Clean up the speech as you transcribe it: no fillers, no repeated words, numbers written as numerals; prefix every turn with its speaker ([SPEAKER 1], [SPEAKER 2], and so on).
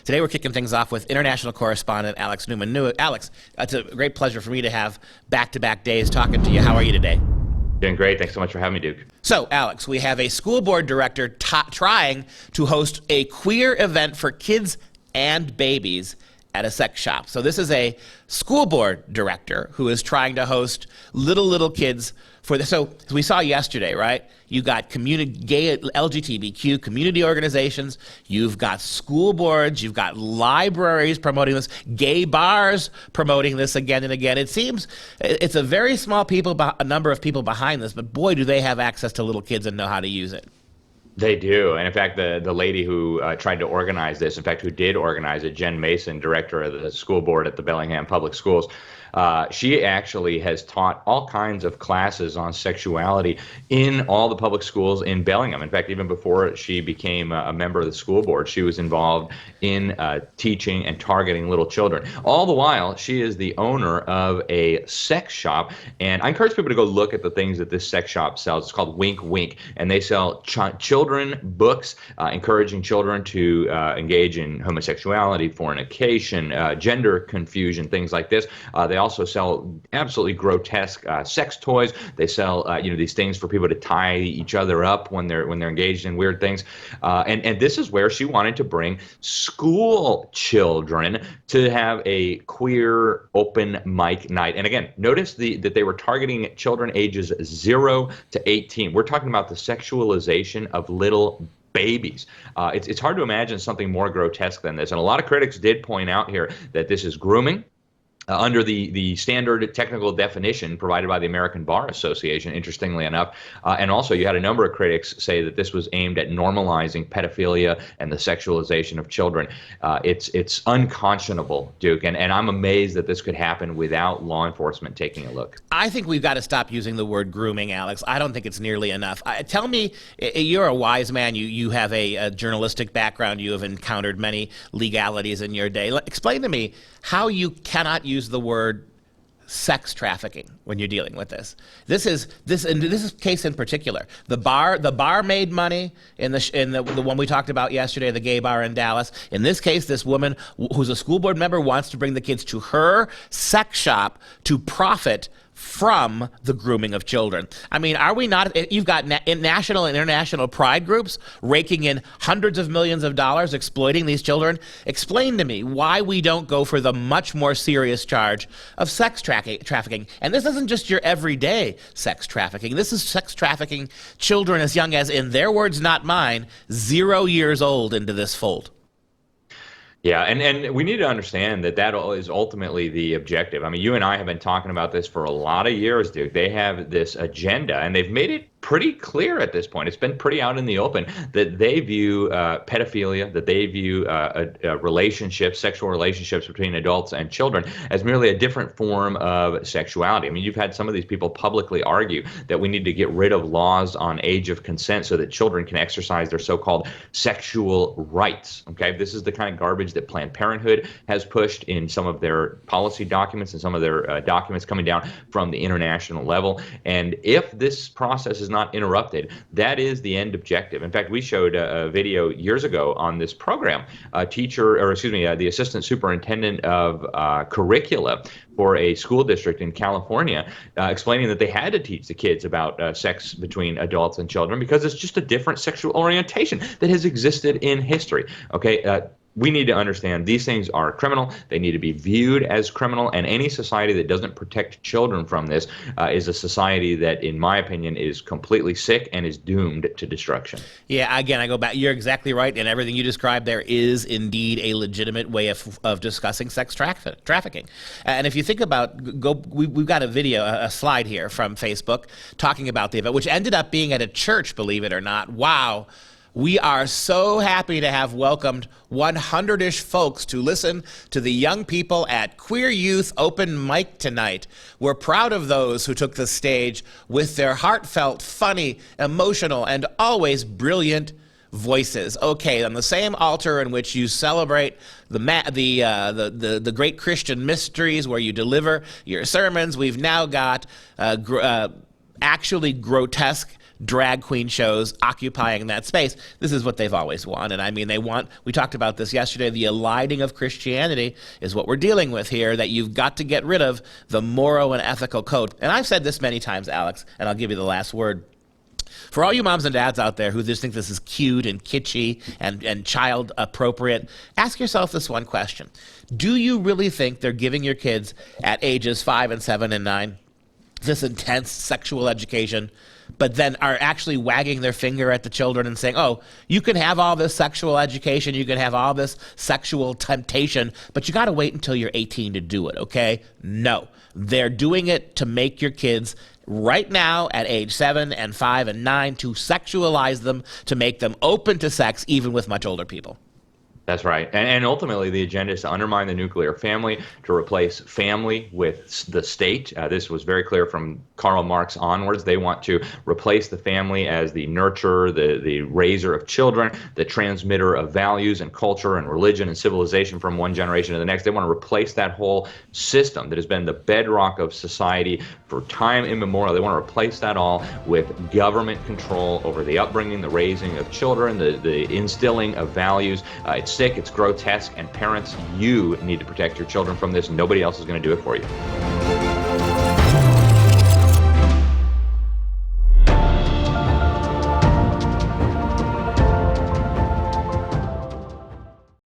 [SPEAKER 1] Today we're kicking things off with international correspondent Alex Newman. Alex, it's a great pleasure for me to have back-to-back days talking to you. How are you today?
[SPEAKER 2] Doing great. Thanks so much for having me, Duke.
[SPEAKER 1] So, Alex, we have a school board director trying to host a queer event for kids and babies at a sex shop. So this is a school board director who is trying to host little kids for this. So as we saw yesterday, right? You got gay LGBTQ community organizations, you've got school boards, you've got libraries promoting this, gay bars promoting this again and again. It seems it's a very small number of people behind this, but boy, do they have access to little kids and know how to use it.
[SPEAKER 2] They do. And in fact, the lady who tried to organize this, in fact, who did organize it, Jen Mason, director of the school board at the Bellingham Public Schools, she actually has taught all kinds of classes on sexuality in all the public schools in Bellingham. In fact, even before she became a member of the school board, she was involved in teaching and targeting little children. All the while, she is the owner of a sex shop. And I encourage people to go look at the things that this sex shop sells. It's called Wink Wink. And they sell children books, encouraging children to engage in homosexuality, fornication, gender confusion, things like this. They also sell absolutely grotesque sex toys. They sell these things for people to tie each other up when they're engaged in weird things. And this is where she wanted to bring school children to have a queer open mic night. And again, notice that they were targeting children ages 0 to 18. We're talking about the sexualization of little babies. It's hard to imagine something more grotesque than this. And a lot of critics did point out here that this is grooming. Under the standard technical definition provided by the American Bar Association, interestingly enough. And also you had a number of critics say that this was aimed at normalizing pedophilia and the sexualization of children. It's unconscionable, Duke, and I'm amazed that this could happen without law enforcement taking a look.
[SPEAKER 1] I think we've got to stop using the word grooming, Alex. I don't think it's nearly enough. Tell me, you're a wise man. You have a journalistic background. You have encountered many legalities in your day. Explain to me how you cannot use the word sex trafficking when you're dealing with this. This case in particular. The bar made money in the one we talked about yesterday, the gay bar in Dallas. In this case, this woman who's a school board member wants to bring the kids to her sex shop to profit from the grooming of children. I mean, are we not? You've got national and international pride groups raking in hundreds of millions of dollars exploiting these children. Explain to me why we don't go for the much more serious charge of sex trafficking. And this isn't just your everyday sex trafficking. This is sex trafficking children as young as, in their words, not mine, 0 years old into this fold.
[SPEAKER 2] Yeah, and we need to understand that is ultimately the objective. I mean, you and I have been talking about this for a lot of years, Duke. They have this agenda, and they've made it pretty clear at this point. It's been pretty out in the open that they view pedophilia, that they view relationships, sexual relationships between adults and children as merely a different form of sexuality. I mean, you've had some of these people publicly argue that we need to get rid of laws on age of consent so that children can exercise their so-called sexual rights. Okay, this is the kind of garbage that Planned Parenthood has pushed in some of their policy documents and some of their documents coming down from the international level. And if this process is not interrupted, that is the end objective. In fact, we showed a video years ago on this program, the assistant superintendent of curricula for a school district in California, explaining that they had to teach the kids about sex between adults and children because it's just a different sexual orientation that has existed in history. Okay. We need to understand these things are criminal. They need to be viewed as criminal, and any society that doesn't protect children from this is a society that, in my opinion, is completely sick and is doomed to destruction. Yeah,
[SPEAKER 1] again, I go back. You're exactly right, and everything you described there is indeed a legitimate way of discussing sex trafficking. And if you think about, we've got a slide here from Facebook talking about the event, which ended up being at a church, believe it or not. Wow. We are so happy to have welcomed 100-ish folks to listen to the young people at Queer Youth Open Mic tonight. We're proud of those who took the stage with their heartfelt, funny, emotional, and always brilliant voices. Okay, on the same altar in which you celebrate the great Christian mysteries, where you deliver your sermons, we've now got actually grotesque drag queen shows occupying that space. This is what they've always wanted. I mean, we talked about this yesterday, the eliding of Christianity is what we're dealing with here, that you've got to get rid of the moral and ethical code. And I've said this many times, Alex, and I'll give you the last word. For all you moms and dads out there who just think this is cute and kitschy and child appropriate, ask yourself this one question. Do you really think they're giving your kids at ages 5 and 7 and 9 this intense sexual education, but then are actually wagging their finger at the children and saying, oh, you can have all this sexual education, you can have all this sexual temptation, but you got to wait until you're 18 to do it, okay? No. They're doing it to make your kids right now at age 7 and 5 and 9 to sexualize them, to make them open to sex, even with much older people.
[SPEAKER 2] That's right. And ultimately, the agenda is to undermine the nuclear family, to replace family with the state. This was very clear from Karl Marx onwards. They want to replace the family as the nurturer, the raiser of children, the transmitter of values and culture and religion and civilization from one generation to the next. They want to replace that whole system that has been the bedrock of society for time immemorial. They want to replace that all with government control over the upbringing, the raising of children, the instilling of values. It's sick, it's grotesque, and parents, you need to protect your children from this. Nobody else is going to do it for you.